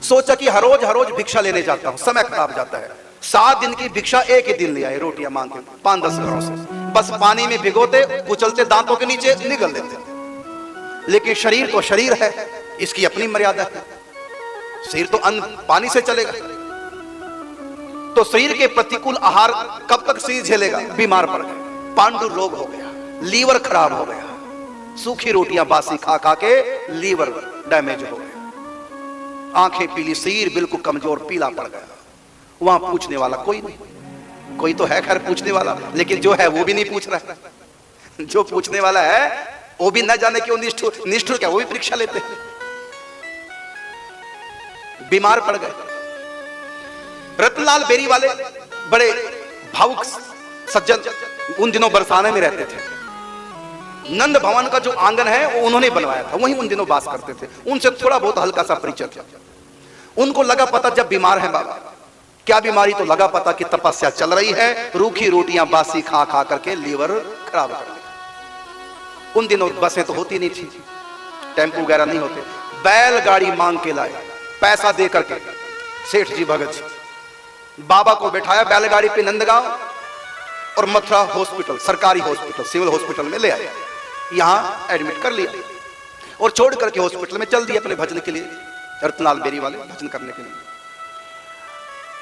सोचा कि हर रोज भिक्षा लेने जाता हूं, समय खराब जाता है। 7 दिन की भिक्षा एक ही दिन ले आए, रोटियां मांग के 5-10 घरों से, बस पानी में भिगोते, कुचलते, दांतों के नीचे निगल देते। लेकिन शरीर तो शरीर है, इसकी अपनी मर्यादा है। शरीर तो अन्न पानी से चलेगा, तो शरीर के प्रतिकूल आहार कब तक शरीर झेलेगा। बीमार पड़ गए, पांडु रोग हो गया, लीवर खराब हो गया, सूखी रोटियां बासी खा खा के लीवर डैमेज हो गया, आंखें पीली, शरीर बिल्कुल कमजोर पीला पड़ गया। वहां पूछने वाला कोई नहीं, कोई तो है खैर पूछने वाला, लेकिन जो है वो भी नहीं पूछ रहा है। जो पूछने वाला है वो भी न जाने क्यों निष्ठुर क्या, वो भी परीक्षा लेते हैं। बीमार पड़ गए। रतनलाल बेरी वाले बड़े भावुक सज्जन उन दिनों बरसाने में रहते थे। नंद भवन का जो आंगन है वो उन्होंने बनवाया था, वहीं उन दिनों वास करते थे। उनसे थोड़ा बहुत हल्का सा परिचय था। उनको लगा पता जब बीमार है बाबा, क्या बीमारी, तो लगा पता कि तपस्या चल रही है, रूखी रोटियां बासी खा खा करके लीवर खराब कर दिया। उन दिनों बसें तो होती नहीं थी, टेम्पो वगैरह नहीं होते, बैलगाड़ी मांग के लाए, पैसा दे करके सेठ जी भगत जी बाबा को बैठाया बैलगाड़ी पे नंदगांव, और मथुरा हॉस्पिटल, सरकारी हॉस्पिटल, सिविल हॉस्पिटल में ले आए। यहां एडमिट कर लिया और छोड़ करके हॉस्पिटल में चल दिए अपने भजन के लिए, रतनलाल बेरी वाले भजन करने के लिए।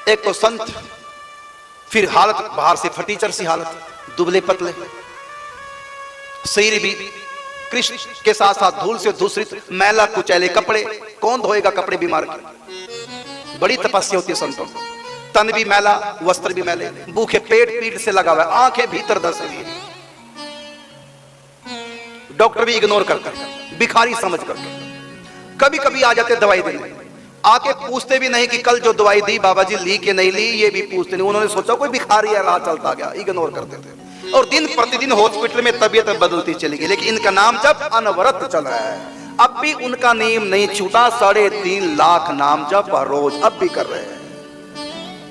एक तो संत, फिर हालत बाहर से फटीचर सी हालत, दुबले पतले, शरीर भी कृष्ण के साथ साथ धूल से दूषित, मैला कुचैले कपड़े, कौन धोएगा कपड़े बीमार के। बड़ी तपस्या होती है संतों, तन भी मैला, वस्त्र भी मैले, भूखे पेट पीठ से लगा हुआ है, आंखें भीतर धस रही है, डॉक्टर भी इग्नोर करते हैं, भिखारी समझ करके। कभी कभी आ जाते दवाई देने, आके पूछते भी नहीं कि कल जो दवाई दी बाबा जी ली कि नहीं ली, ये भी पूछते नहीं। उन्होंने सोचा कोई भिखारी है, राह चलता गया, इग्नोर करते थे। और दिन प्रतिदिन हॉस्पिटल में तबीयत बदलती चली गई, लेकिन इनका नाम जब अनवरत चल रहा है। अब भी उनका नेम नहीं छूटा, 3.5 लाख नाम जब रोज अब भी कर रहे हैं।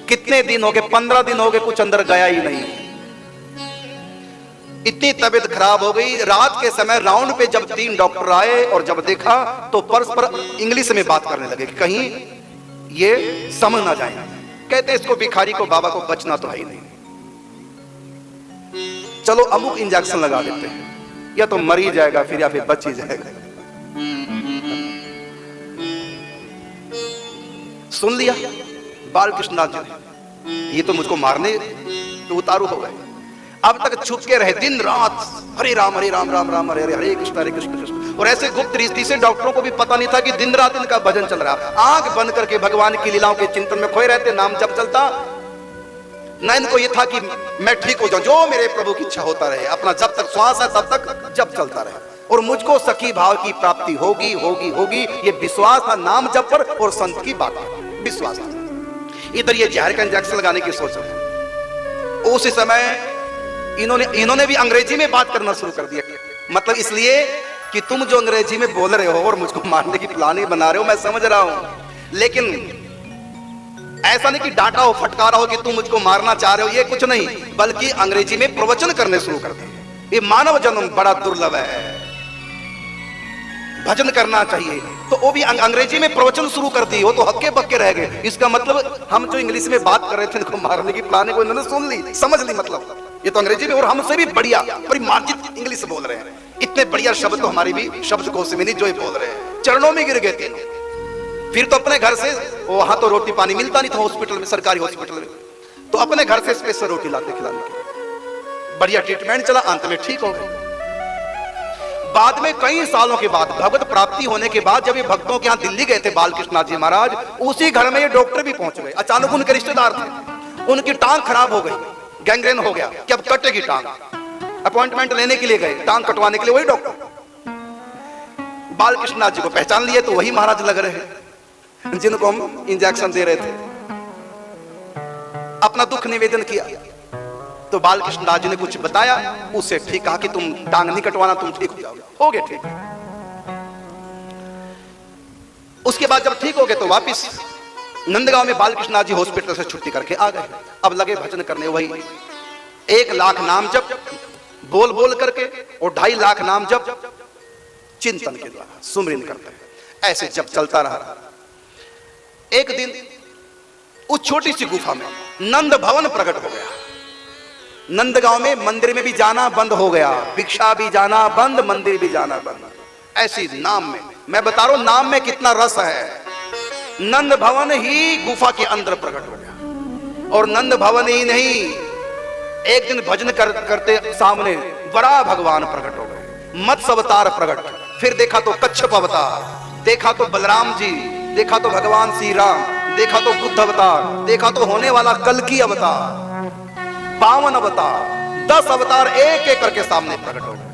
कितने दिन हो गए? 15 दिन हो गए, कुछ अंदर गया ही नहीं। इतनी तबीयत खराब हो गई। रात के समय राउंड पे जब 3 डॉक्टर आए और जब देखा तो परस्पर इंग्लिश में बात करने लगे कि कहीं ये समझ ना जाए। कहते इसको भिखारी को, बाबा को बचना तो है ही नहीं, चलो अमुक इंजेक्शन लगा देते हैं, या तो मर ही जाएगा फिर या फिर बच ही जाएगा। सुन लिया बालकृष्णनाथ जी ने, ये तो मुझको मारने तो उतारू हो गए। अब तक छुप के रहे दिन रात, हरे राम राम राम हरे हरे, हरे कृष्ण कृष्ण। और ऐसे गुप्त रीति से डॉक्टरों को भी पता नहीं था कि दिन रात इनका भजन चल रहा। आंख बंद करके भगवान की लीलाओं के चिंतन में खोए रहते, नाम जब चलता। न इनको ये था कि मैं ठीक हो जाऊं, जो मेरे प्रभु की इच्छा होता रहे, अपना जब तक श्वास है तब तक जब चलता रहे, और मुझको सखी भाव की प्राप्ति होगी होगी होगी, ये विश्वास था नाम जब पर और संत की बात विश्वास था। इधर ये जहर का इंजेक्शन लगाने की सोच रहे। उस समय इन्होंने भी अंग्रेजी में बात करना शुरू कर दिया। मतलब इसलिए कि तुम जो अंग्रेजी में बोल रहे हो और मुझको मारने की प्लानिंग बना रहे हो, मैं समझ रहा हूं, लेकिन ऐसा नहीं कि डांटा हो, फटकारा हो कि तुम मुझको मारना चाह रहे हो, ये कुछ नहीं, बल्कि अंग्रेजी में प्रवचन करने शुरू कर दिए। ये मानव जन्म बड़ा दुर्लभ है, भजन करना चाहिए। तो वो भी अंग्रेजी में प्रवचन शुरू कर दी, वो तो हक्के बक्के रह गए। इसका मतलब हम जो इंग्लिश में बात कर रहे थे, इनको मारने की प्लानिंग को इन्होंने सुन ली, समझ ली। मतलब ये तो अंग्रेजी में और हमसे भी बढ़िया परिमार्जित इंग्लिश बोल रहे हैं। इतने बढ़िया शब्द तो हमारी भी शब्दकोश में नहीं जो ये बोल रहे हैं। चरणों में गिर गए तीनों। फिर तो अपने घर से, वहां तो रोटी पानी मिलता नहीं था हॉस्पिटल में, सरकारी हॉस्पिटल में, तो अपने घर से स्पेशल रोटी लाते खिलाने के। बढ़िया ट्रीटमेंट चला, अंत में ठीक हो गए। बाद में कई सालों के बाद, भगवत प्राप्ति होने के बाद, जब ये भक्तों के यहाँ दिल्ली गए थे बालकृष्णनाथ जी महाराज, उसी घर में ये डॉक्टर भी पहुंच गए। अचानक उनके रिश्तेदार थे, उनकी टांग खराब हो गई, गैंग्रेन हो गया कि अब कटेगी टांग। अपॉइंटमेंट लेने के लिए गए, टांग कटवाने के लिए वही डॉक्टर। बालकृष्णनाथ जी को पहचान लिए तो वही महाराज लग रहे हैं जिनको हम इंजेक्शन दे रहे थे। अपना दुख निवेदन किया तो बालकृष्णनाथ जी ने कुछ बताया, उससे ठीक कहा कि तुम टांग नहीं कटवाना, तुम ठीक हो जाओगे। हो गए ठीक। उसके बाद जब ठीक हो गए तो वापिस नंदगांव में बालकृष्णनाथ जी हॉस्पिटल से छुट्टी करके आ गए। अब लगे भजन करने, वही 1 लाख नाम जप बोल बोल करके और 2.5 लाख नाम जप चिंतन के द्वारा सुमरिन करते हैं। ऐसे जब चलता रहा। एक दिन उस छोटी सी गुफा में नंद भवन प्रकट हो गया। नंदगांव में मंदिर में भी जाना बंद हो गया, भिक्षा भी जाना बंद, मंदिर भी जाना बंद। ऐसी नाम में, मैं बता रहा हूं नाम में कितना रस है। नंद भवन ही गुफा के अंदर प्रकट हो गया। और नंद भवन ही नहीं, एक दिन भजन करते सामने बड़ा भगवान प्रकट हो गए, मत्स्य अवतार प्रकट। फिर देखा तो कच्छप अवतार, देखा तो बलराम जी, देखा तो भगवान श्री राम, देखा तो बुद्ध अवतार, देखा तो होने वाला कल्कि अवतार, 52 अवतार, 10 अवतार एक एक करके सामने प्रकट हो गए।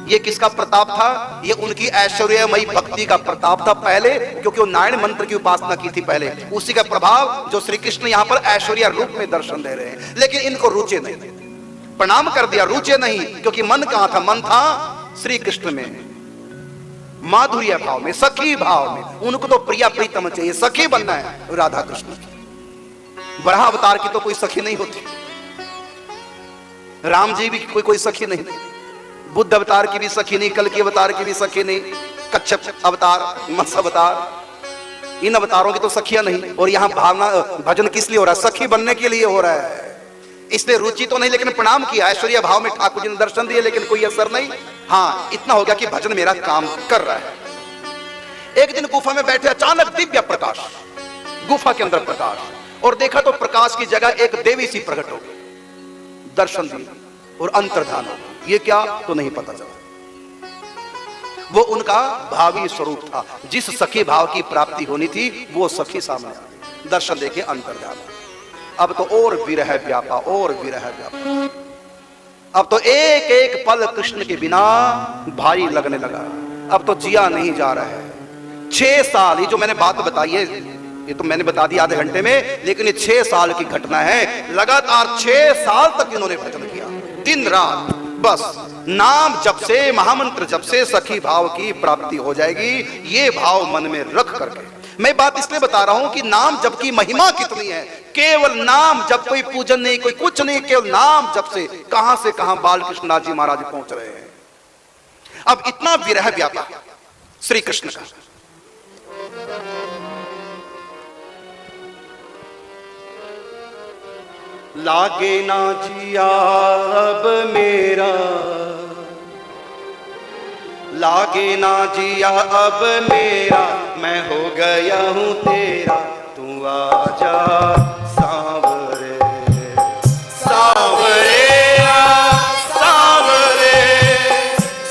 ये किसका प्रताप था? ये उनकी ऐश्वर्यमयी भक्ति का प्रताप था पहले, क्योंकि वो नारायण मंत्र की उपासना की थी पहले। उसी का प्रभाव जो श्री कृष्ण यहाँ पर ऐश्वर्य रूप में दर्शन दे रहे हैं। लेकिन इनको रुचे नहीं, प्रणाम कर दिया, रुचे नहीं, क्योंकि मन कहां था? मन था श्री कृष्ण में, माधुर्य भाव में, सखी भाव में। उनको तो प्रिया प्रीतम चाहिए, सखी बनना है राधा कृष्ण की। बराह अवतार की तो कोई सखी नहीं होती, राम जी भी कोई सखी नहीं, बुद्ध अवतार की भी सखी नहीं, कल्कि अवतार की भी सखी नहीं, कच्छप अवतार, मत्स्य अवतार, इन अवतारों की तो सखियां नहीं। और यहाँ भावना भजन किस लिए हो रहा है? सखी बनने के लिए हो रहा है। इसलिए रुचि तो नहीं, लेकिन प्रणाम किया, ऐश्वर्य भाव में ठाकुर जी ने दर्शन दिए, लेकिन कोई असर नहीं। हाँ, इतना हो गया कि भजन मेरा काम कर रहा है। एक दिन गुफा में बैठे, अचानक दिव्य प्रकाश, गुफा के अंदर प्रकाश, और देखा तो प्रकाश की जगह एक देवी सी प्रकट हो गई, दर्शन दिए और अंतर्धान हो। ये क्या तो नहीं पता चला। वो उनका भावी स्वरूप था। जिस सखी भाव की प्राप्ति होनी थी वो सखी सामने, दर्शन देके अंतर्धान। अब तो और विरह व्यापा, और विरह व्यापा। अब तो एक एक पल कृष्ण के बिना भारी लगने लगा। अब तो जिया नहीं जा रहा है। 6 साल, ये जो मैंने बात बताई है, ये तो मैंने बता दिया आधे घंटे में, लेकिन ये 6 साल की घटना है। लगातार 6 साल तक इन्होंने भजन किया। दिन रात बस नाम जप से, महामंत्र जप से सखी भाव की प्राप्ति हो जाएगी। ये भाव मन में रख करके मैं बात इसलिए बता रहा हूं कि नाम जप की महिमा कितनी है। केवल नाम जप, कोई पूजन नहीं, कोई कुछ नहीं, केवल नाम जप से कहां बाल कृष्णदास जी महाराज पहुंच रहे हैं। अब इतना विरह व्यापा श्री कृष्ण का। लागे ना जिया अब मेरा, लागे ना जिया अब मेरा, मैं हो गया हूं तेरा, तू आजा सांवरे सांवरे सांवरे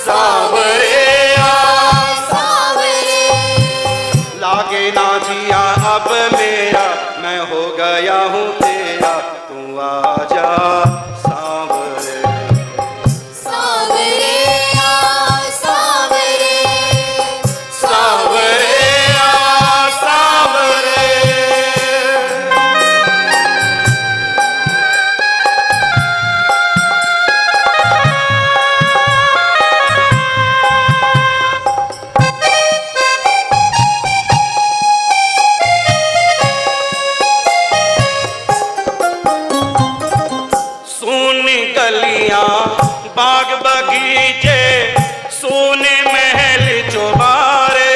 सांवरे सांवरे। लागे ना जिया अब मेरा, मैं हो गया हूं तेरा, तू आजा सांवरे सांवरे सांवरे सांवरे सांवरे। बाग बगीचे सोने महल चौबारे,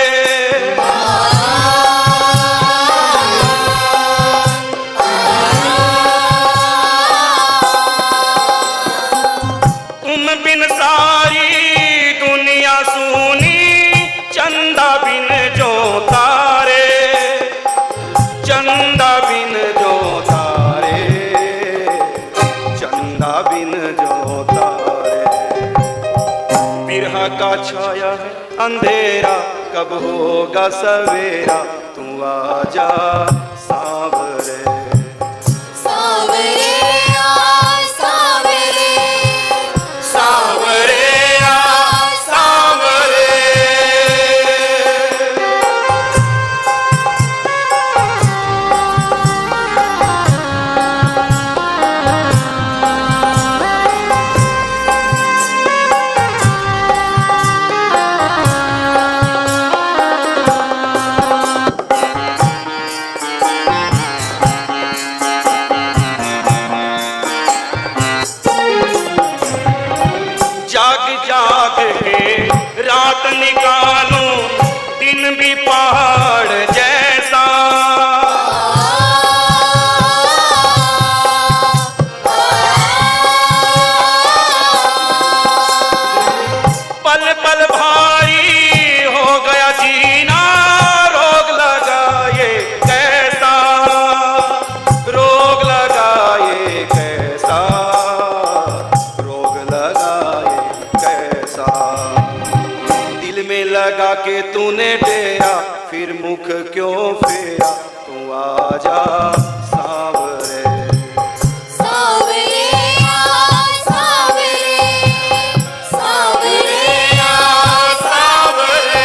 तुम बिन सारी दुनिया सूनी, चंदा बिन जो तारे, चंदा बिन जो तारे, चंदा बिन जो तारे। बिरहा का छाया है अंधेरा, कब होगा सवेरा, तू आजा सांवरे सांवरे सांवरे सांवरे सांवरे। जाग के रात निकालूं, दिन भी पहाड़ जैसा, पल पल भारी हो गया जीना, रोग लगा ये कैसा, रोग लगा ये कैसा, रोग लगा दिल में लगा के तूने डेरा, फिर मुख क्यों फेरा, तू आजा सांवरे सांवरे सांवरे सांवरे सांवरे।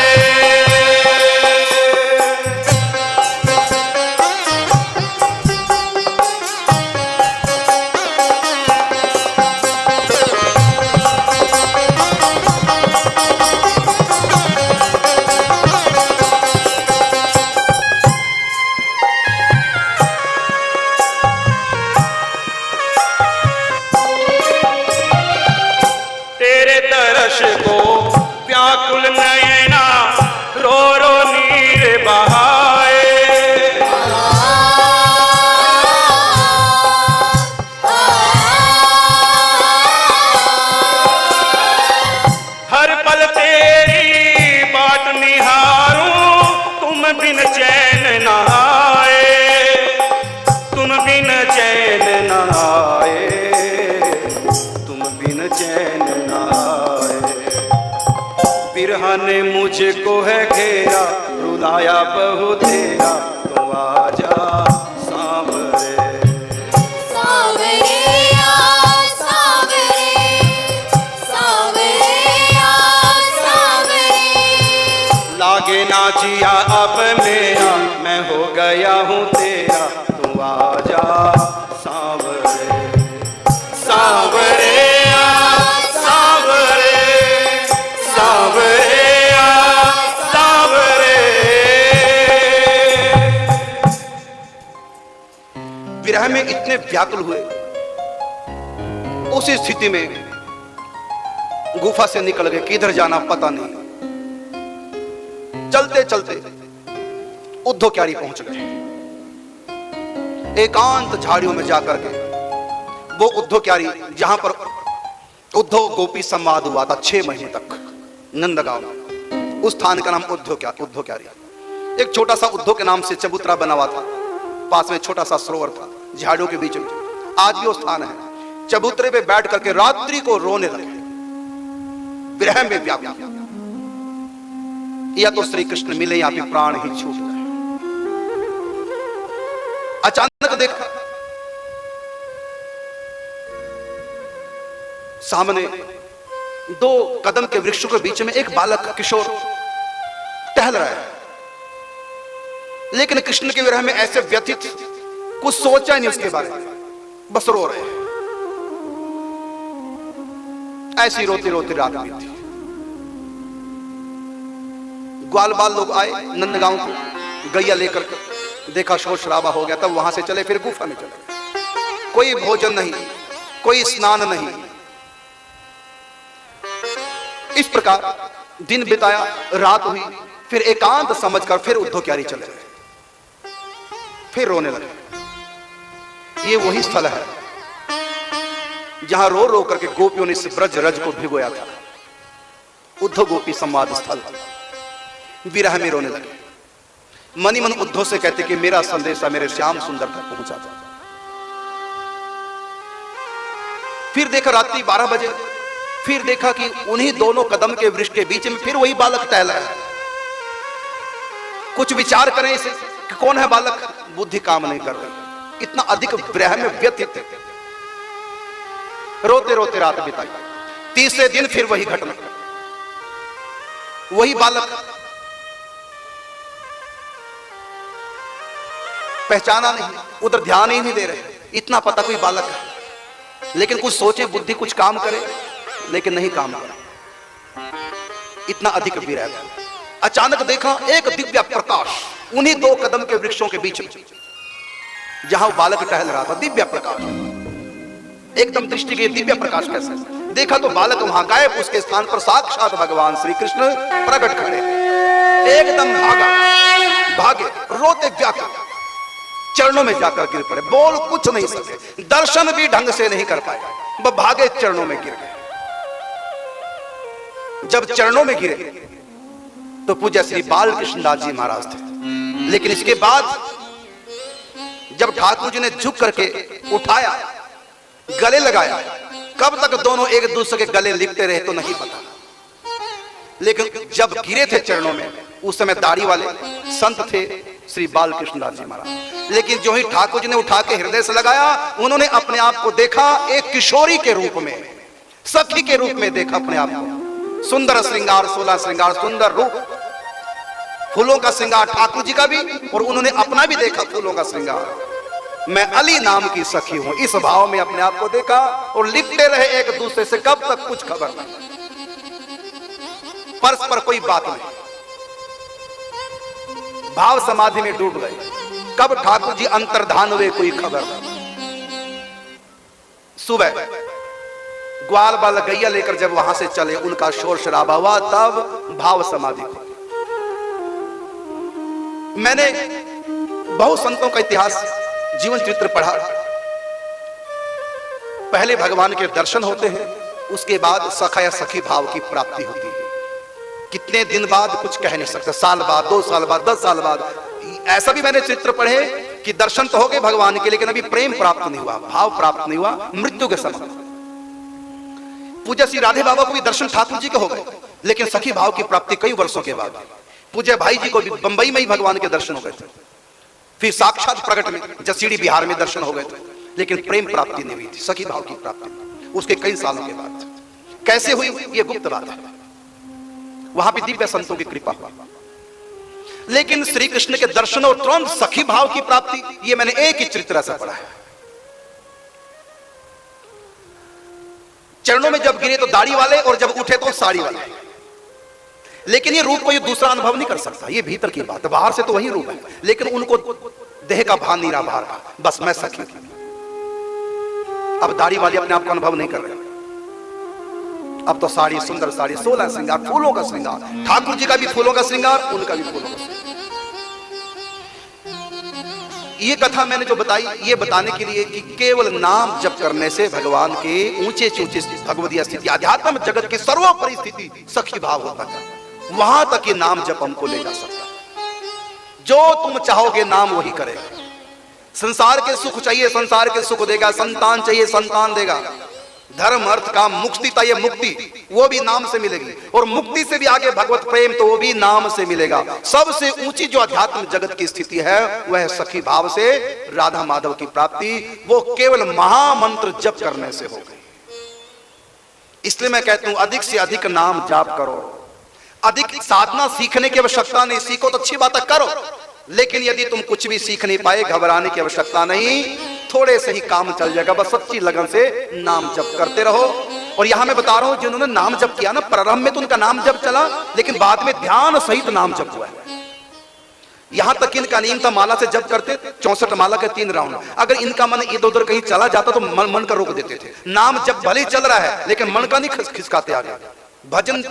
को व्याकुल नयना रो रो नीर बहाए, हर पल तेरी बाट निहारूं, तुम बिन चैन न आए, तुम बिन चैन न आए, तुम बिन चैन न आए। बिरहा ने मुझको है घेरा, रुलाया बहु तेरा, तू आजा सांवरे सांवरे सांवरे सांवरे सांवरे। लागे ना जिया अब मेरा, मैं हो गया हूँ तेरा, तू आजा सांवरे सांवरे। में इतने व्याकुल हुए। उसी स्थिति में गुफा से निकल गए, किधर जाना पता नहीं। चलते चलते उद्धव क्यारी पहुंच गए। एकांत झाड़ियों में जाकर के वो उद्धव क्यारी, जहां पर उद्धव गोपी संवाद हुआ था 6 महीने तक नंदगांव में, उस स्थान का नाम उद्धव क्यारी। एक छोटा सा उद्धव के नाम से चबूतरा बना हुआ था, पास में छोटा सा सरोवर था झाड़ियों के बीच में। आज भी वो स्थान है। चबूतरे पे बैठ करके रात्रि को रोने लगे, विरह में व्याकुल। या तो श्री कृष्ण मिले या फिर प्राण ही छूट गए। अचानक देखा सामने 2 कदम के वृक्षों के बीच में एक बालक किशोर टहल रहा है, लेकिन कृष्ण के विरह में ऐसे व्यथित, कुछ सोचा नहीं उसके बारे में, बस रो रहे हैं। ऐसी रोती रोती रात बीती। ग्वाल बाल लोग आए नंदगांव को, गैया लेकर के। देखा शोर शराबा हो गया, तब वहां से चले, फिर गुफा में चले। कोई भोजन नहीं, कोई स्नान नहीं। इस प्रकार दिन बिताया, रात हुई, फिर एकांत समझकर फिर उद्धव क्यारी चले गए। फिर रोने लगे। ये वही स्थल है जहां रो रो करके गोपियों ने इस ब्रज रज को भिगोया था। उद्धव गोपी संवाद स्थल। विरह में रोने लगे। मनी मन उद्धव से कहते कि मेरा संदेशा मेरे श्याम सुंदर तक पहुंचा था। फिर देखा रात्रि 12 बजे, फिर देखा कि उन्हीं दोनों कदम के वृक्ष के बीच में फिर वही बालक टहला है। कुछ विचार करें इसे कि कौन है बालक, बुद्धि काम नहीं कर रही। इतना अधिक विरह में व्यथित थे। रोते रोते रात बिताई। तीसरे दिन फिर वही घटना, वही बालक। पहचाना नहीं, उधर ध्यान ही नहीं दे रहे। इतना पता कोई बालक है, लेकिन कुछ सोचे, बुद्धि कुछ काम करे, लेकिन नहीं काम करे। इतना अधिक विरह। अचानक देखा एक दिव्य प्रकाश उन्हीं 2 कदम के वृक्षों के बीच में, जहां बालक टहल रहा था। दिव्य प्रकाश, एकदम दृष्टि के दिव्य प्रकाश कैसे? देखा तो बालक वहां गायब, उसके स्थान पर साक्षात भगवान श्री कृष्ण प्रकट खड़े। एकदम भागे, रोते व्याकुल, चरणों में जाकर गिर पड़े। बोल कुछ नहीं सके, दर्शन भी ढंग से नहीं कर पाए, वह भागे चरणों में गिर गए। जब चरणों में गिरे तो पूज्य श्री बाल कृष्णदास जी महाराज थे। लेकिन इसके बाद जब ठाकुर जी ने झुक करके उठाया, गले लगाया, कब तक दोनों एक दूसरे के गले लिपटे रहे तो नहीं पता। लेकिन जब गिरे थे चरणों में, उस समय दाढ़ी वाले संत थे श्री बाल कृष्णदास जी महाराज। लेकिन जो ही ठाकुर जी ने उठा के हृदय से लगाया, उन्होंने अपने आप को देखा एक किशोरी के रूप में, सखी के रूप में देखा अपने आप को। सुंदर श्रृंगार, 16 श्रृंगार, सुंदर रूप, फूलों का श्रृंगार ठाकुर जी का भी, और उन्होंने अपना भी देखा फूलों का श्रृंगार। मैं अली नाम की सखी हूं, इस भाव में अपने आप को देखा और लिपटे रहे एक दूसरे से। कब तक कुछ खबर नहीं, परस्पर कोई बात नहीं, भाव समाधि में डूब गए। कब ठाकुर जी अंतर्धान हुए कोई खबर नहीं। सुबह ग्वाल बाल गैया लेकर जब वहां से चले, उनका शोर शराबा हुआ, तब भाव समाधि को। मैंने बहुत संतों का इतिहास, जीवन चरित्र पढ़ा। पहले भगवान के दर्शन होते हैं, उसके बाद सखा या सखी भाव की प्राप्ति होती है। कितने दिन बाद कुछ कह नहीं सकते, साल बाद, 2 साल बाद, 10 साल बाद। ऐसा भी मैंने चित्र पढ़े कि दर्शन तो हो गए भगवान के, लेकिन अभी प्रेम प्राप्त नहीं हुआ, भाव प्राप्त नहीं हुआ। मृत्यु के समय पूज्य श्री राधे बाबा को भी दर्शन ठाकुर जी के हो गए, लेकिन सखी भाव की प्राप्ति कई वर्षों के बाद। पूज्य भाई जी को भी बंबई में ही भगवान के दर्शन हो गए थे, फिर साक्षात प्रकट में जसीडी बिहार में दर्शन हो गए थे, लेकिन प्रेम प्राप्ति नहीं हुई थी, सखी भाव की प्राप्ति उसके कई सालों के बाद। कैसे हुई ये गुप्त बात है, वहां भी दिव्य संतों की कृपा हुआ। लेकिन श्री कृष्ण के दर्शन और तुरंत सखी भाव की प्राप्ति, ये मैंने एक ही चरित्र से पढ़ा है। चरणों में जब गिरे तो दाढ़ी वाले, और जब उठे तो साड़ी वाले। लेकिन ये रूप को ये दूसरा अनुभव नहीं कर सकता, ये भीतर की बात है। बाहर से तो वही रूप है, लेकिन उनको देह का भान नहीं रहा बाहर का, बस मैं सखी। अब दाढ़ी वाले अपने आप को अनुभव नहीं कर रहे। अब तो साड़ी, सुंदर साड़ी, 16 श्रृंगार, फूलों का श्रृंगार, ठाकुर जी का भी फूलों का श्रृंगार, उनका भी फूलों का श्रृंगार। ये कथा मैंने जो बताई, ये बताने के लिए कि केवल नाम जप करने से भगवान के ऊंचे ऊंचे भगवदीय स्थिति, आध्यात्म जगत की सर्वोपरि स्थिति सखी भाव होता है, वहां तक ये नाम जप हमको ले जा सकता है। जो तुम चाहोगे नाम वही करेगा। संसार के सुख चाहिए, संसार के सुख देगा। संतान चाहिए, संतान देगा। धर्म अर्थ काम मुक्ति चाहिए, मुक्ति वो भी नाम से मिलेगी। और मुक्ति से भी आगे भगवत प्रेम, तो वो भी नाम से मिलेगा। सबसे ऊंची जो अध्यात्म जगत की स्थिति है वह सखी भाव से राधा माधव की प्राप्ति, वो केवल महामंत्र जप करने से हो गई। इसलिए मैं कहता हूं अधिक से अधिक नाम जाप करो। अधिक साधना सीखने की आवश्यकता नहीं, सीखो तो अच्छी बात है, करो। लेकिन यदि तुम कुछ भी सीख नहीं पाए, घबराने की आवश्यकता नहीं, थोड़े से ही काम चल जाएगा। बस सच्ची लगन से नाम जप करते रहो। और यहां मैं बता रहा हूं, जिन्होंने नाम जप किया ना, प्रारंभ में तो उनका नाम जप चला, लेकिन बाद में ध्यान सहित नाम जप हुआ है। यहां तक इनका नियम था, माला से जप करते 64 माला के 3 राउंड। अगर इनका मन इधर उधर कहीं चला जाता तो मन का रोक देते थे। नाम जप भले चल रहा है, लेकिन मन का नहीं खिसकाते आगे। भजन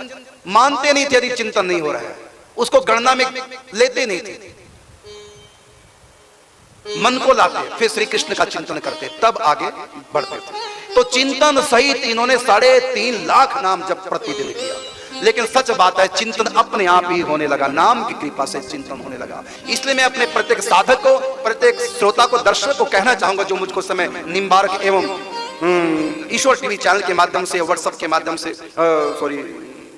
मानते नहीं थे यदि चिंतन नहीं हो रहा है, उसको गणना में लेते नहीं थे। मन को लाते, फिर श्री कृष्ण का चिंतन करते, तब आगे बढ़ते थे। तो चिंतन सहित इन्होंने 3.5 लाख नाम जप प्रतिदिन किया। लेकिन सच बात है, चिंतन अपने आप ही होने लगा, नाम की कृपा से चिंतन होने लगा। इसलिए मैं अपने प्रत्येक साधक को, प्रत्येक श्रोता को, दर्शक को कहना चाहूंगा, जो मुझको समय निम्बार्क एवं ईश्वर टीवी चैनल के माध्यम से, व्हाट्सएप के माध्यम से,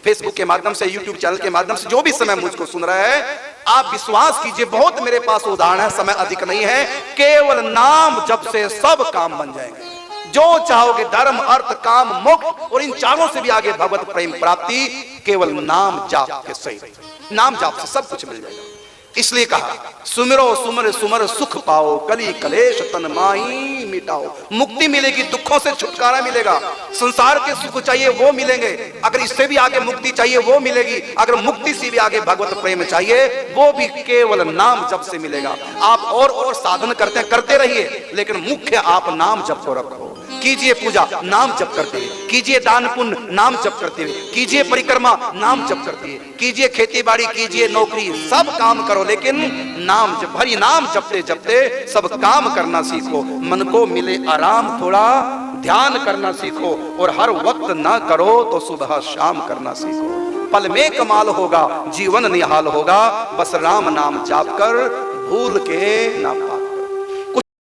फेसबुक के माध्यम से, यूट्यूब चैनल के माध्यम से जो भी समय मुझको सुन रहा है, आप विश्वास कीजिए, बहुत मेरे पास उदाहरण है, समय अधिक नहीं है। केवल नाम जप से सब काम बन जाएंगे। जो चाहोगे, धर्म अर्थ काम मोक्ष, और इन चारों से भी आगे भगवत प्रेम प्राप्ति केवल नाम जाप के सही। नाम जाप से सब कुछ मिल जाएगा। इसलिए कहा, सुमिरो सुमर सुमर सुख पाओ, कली कलेश तन माही मिटाओ। मुक्ति मिलेगी, दुखों से छुटकारा मिलेगा। संसार के सुख चाहिए वो मिलेंगे, अगर इससे भी आगे मुक्ति चाहिए वो मिलेगी, अगर मुक्ति से भी आगे भगवत प्रेम चाहिए वो भी केवल नाम जप से मिलेगा। आप और साधन करते रहिए, लेकिन मुख्य आप नाम जप को रखो। कीजिए पूजा, नाम जप करते हुए कीजिए, दान पुण्य नाम जप करते हुए कीजिए, परिक्रमा नाम जप करते हुए कीजिए, खेती बाड़ी कीजिए, नौकरी, सब काम करो, लेकिन नाम जप, हरि नाम जपते जपते सब काम करना सीखो। मन को मिले आराम, थोड़ा ध्यान करना सीखो, और हर वक्त ना करो तो सुबह शाम करना सीखो। पल में कमाल होगा, जीवन निहाल होगा, बस राम नाम जाप कर भूल के ना पा।